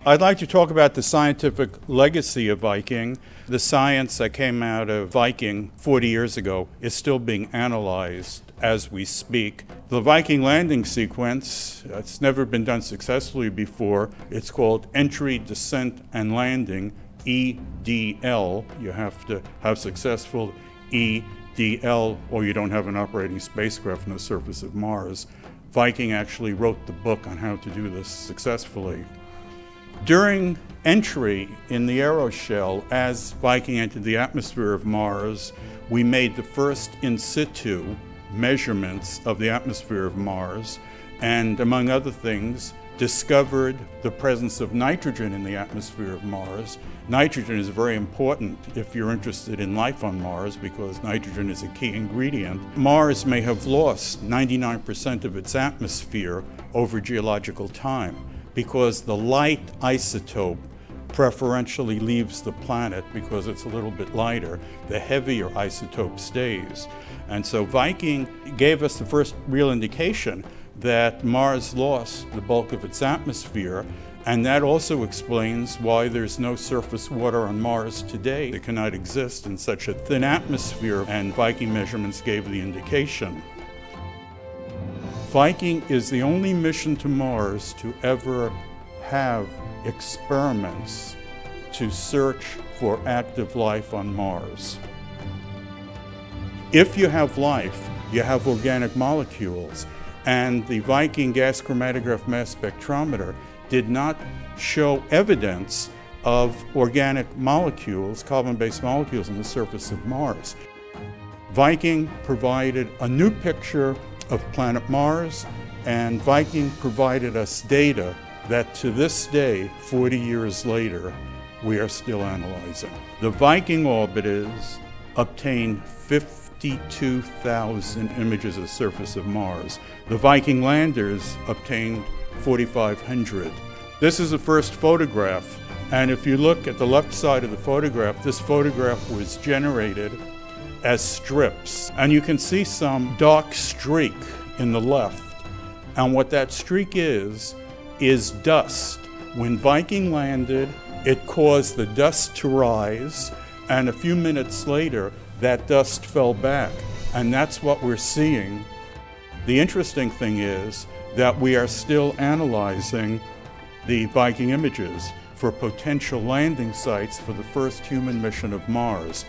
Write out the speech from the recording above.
I'd like to talk about the scientific legacy of Viking. The science that came out of Viking 40 years ago is still being analyzed as we speak. The Viking landing sequence, it's never been done successfully before. It's called Entry, Descent, and Landing, EDL. You have to have successful EDL or you don't have an operating spacecraft on the surface of Mars. Viking actually wrote the book on how to do this successfully. During entry in the aeroshell, as Viking entered the atmosphere of Mars, we made the first in situ measurements of the atmosphere of Mars, and among other things, discovered the presence of nitrogen in the atmosphere of Mars. Nitrogen is very important if you're interested in life on Mars because nitrogen is a key ingredient. Mars may have lost 99% of its atmosphere over geological time, because the light isotope preferentially leaves the planet because it's a little bit lighter. The heavier isotope stays. And so Viking gave us the first real indication that Mars lost the bulk of its atmosphere, and that also explains why there's no surface water on Mars today. It cannot exist in such a thin atmosphere, and Viking measurements gave the indication. Viking is the only mission to Mars to ever have experiments to search for active life on Mars. If you have life, you have organic molecules, and the Viking gas chromatograph mass spectrometer did not show evidence of organic molecules, carbon-based molecules on the surface of Mars. Viking provided a new picture of planet Mars, and Viking provided us data that to this day, 40 years later, we are still analyzing. The Viking orbiters obtained 52,000 images of the surface of Mars. The Viking landers obtained 4,500. This is the first photograph, and if you look at the left side of the photograph, this photograph was generated as strips. And you can see some dark streak in the left. And what that streak is dust. When Viking landed, it caused the dust to rise, and a few minutes later, that dust fell back. And that's what we're seeing. The interesting thing is that we are still analyzing the Viking images for potential landing sites for the first human mission of Mars.